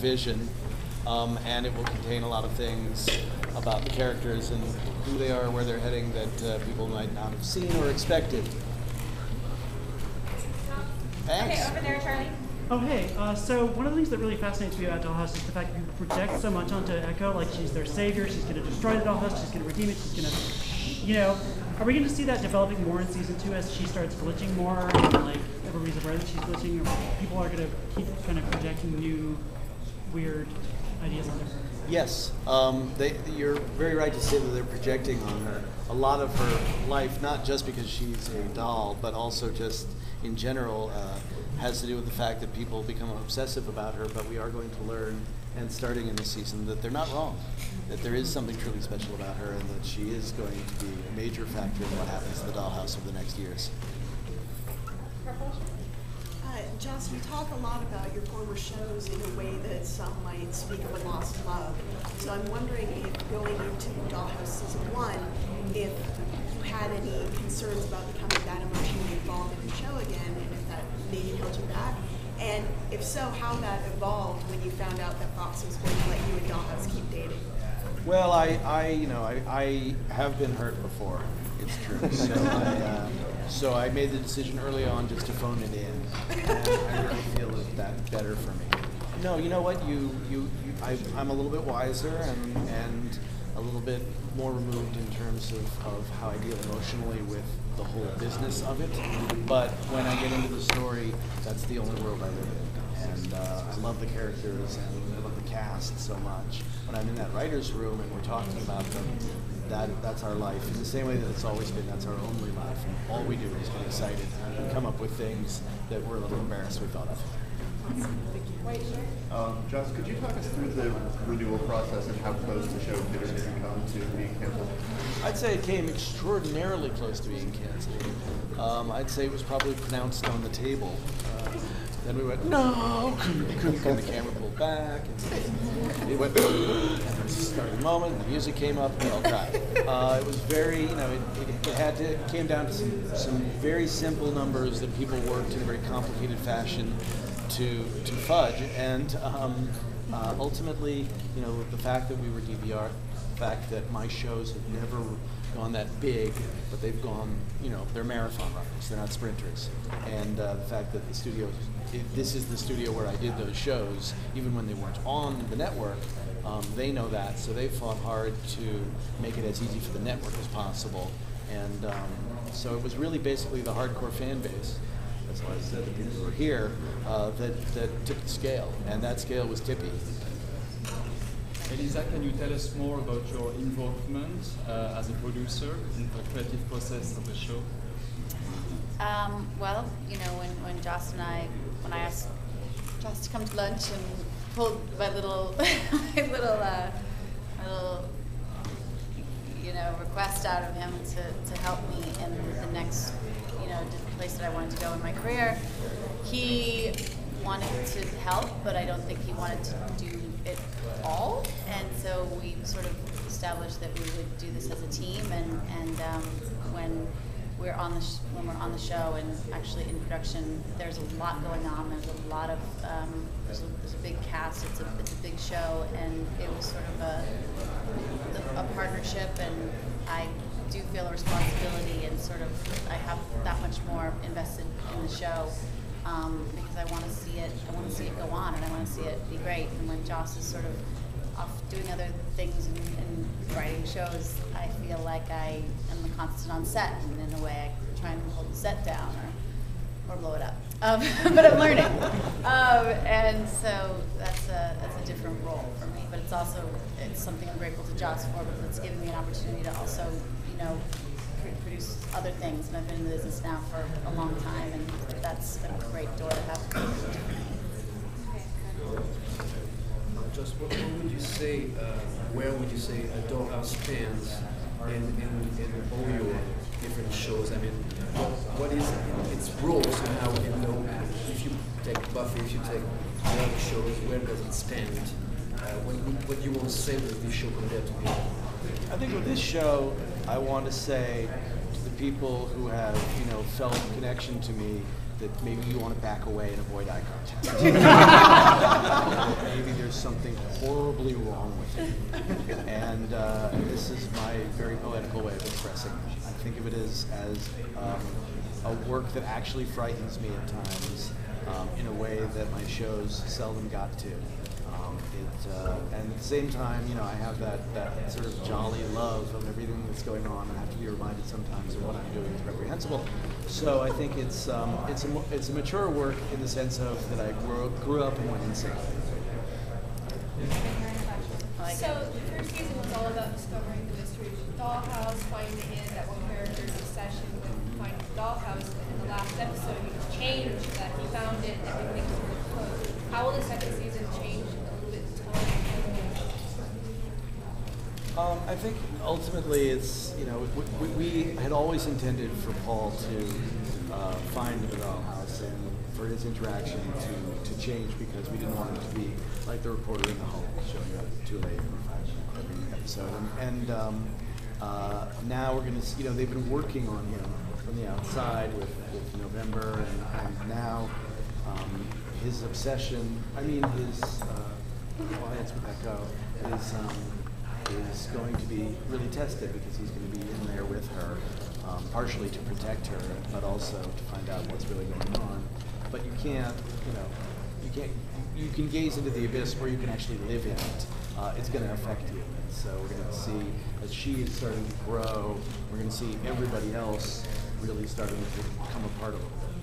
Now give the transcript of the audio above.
vision, and it will contain a lot of things about the characters and who they are, where they're heading that people might not have seen or expected. Thanks. Okay, over there, Charlie. Oh, hey. So one of the things that really fascinates me about Dollhouse is the fact that you project so much onto Echo, like she's their savior, she's going to destroy the Dollhouse, she's going to redeem it, she's going to, you know, are we going to see that developing more in season 2 as she starts glitching more, and like everybody's aware that she's glitching, or people are going to keep kind of projecting new, weird ideas onto her? Yes, you're very right to say that they're projecting on her a lot of her life, not just because she's a doll, but also just in general has to do with the fact that people become obsessive about her, but we are going to learn, and starting in this season, that they're not wrong, that there is something truly special about her, and that she is going to be a major factor in what happens to the Dollhouse over the next years. Joss, you talk a lot about your former shows in a way that some might speak of a lost love. So I'm wondering if going into Dollhouse Season 1, if you had any concerns about becoming that emotionally involved in the show again, and if that maybe held you back. And if so, how that evolved when you found out that Fox was going to let you and Dollhouse keep dating. Well, I have been hurt before. It's true. So I made the decision early on just to phone it in, and I really feel that better for me. No, you know what? I'm a little bit wiser and a little bit more removed in terms of how I deal emotionally with the whole business of it. But when I get into the story, that's the only world I live in. And I love the characters and I love the cast so much. When I'm in that writer's room and we're talking about them, that's our life. In the same way that it's always been, that's our only life. And all we do is get excited and come up with things that we're a little embarrassed we thought of. Joss, could you talk us through the renewal process and how close the show could have come to being canceled? I'd say it came extraordinarily close to being canceled. I'd say it was probably pronounced on the table. Then we went, no, and the camera pulled back, and it went, and there was a starting moment, the music came up, and we all cried. It was very, it came down to some very simple numbers that people worked in a very complicated fashion to fudge, and ultimately, the fact that we were DVR, the fact that my shows have never gone that big, but they've gone, they're marathon runners, they're not sprinters, and the fact that the studio, this is the studio where I did those shows, even when they weren't on the network, they know that, so they fought hard to make it as easy for the network as possible, and so it was really basically the hardcore fan base. That's why I said the people who were here that took the scale, and that scale was tippy. Eliza, can you tell us more about your involvement as a producer in the creative process of the show? Well, when Joss and when I asked Joss to come to lunch and pulled my little, request out of him to help me in the next, place that I wanted to go in my career, he wanted to help, but I don't think he wanted to do it all. And so we sort of established that we would do this as a team. And when we're on the show and actually in production, there's a lot going on. There's a lot of there's a big cast. It's a big show, and it was sort of a partnership. And I do feel a responsibility, and sort of I have that much more invested in the show because I want to see it. I want to see it go on, and I want to see it be great. And when Joss is sort of off doing other things and writing shows, I feel like I am the constant on set, and in a way I try and hold the set down or blow it up. But I'm learning, and so that's a different role for me. But it's something I'm grateful to Joss for, because it's given me an opportunity to also produce other things. And I've been in the business now for a long time, and that's a great door to have. Just what would you say, where would you say Dollhouse stands in all your different shows? I mean, what is its roles and how, if you take Buffy, if you take the other shows, where does it stand? What do you want to say with this show compared to the other? I think with this show, I want to say to the people who have, felt a connection to me, that maybe you want to back away and avoid eye contact. Maybe there's something horribly wrong with it. And this is my very poetical way of expressing it. I think of it as a work that actually frightens me at times in a way that my shows seldom got to. And at the same time, you know, I have that sort of jolly love of everything that's going on, and I have to be reminded sometimes of what I'm doing is reprehensible. So I think it's a mature work in the sense of that I grew up and went insane. So the first season was all about discovering the mystery of the dollhouse, finding it, that one character's obsession with finding the dollhouse, and in the last episode he changed that he found it and everything sort of closed. How will the second season change a little bit the tone? I think ultimately it's, you know, we had always intended for Paul to find the dollhouse and for his interaction to change, because we didn't want him to be like the reporter in the home, showing up too late every episode. And now we're going to, you know, they've been working on him from the outside with November, and now his obsession, I mean his alliance with Echo is going to be really tested, because he's going to be in there with her, partially to protect her, but also to find out what's really going on. But you can't, you can gaze into the abyss, or you can actually live in it. It's going to affect you. And so we're going to see, as she is starting to grow, we're going to see everybody else really starting to come apart a little bit.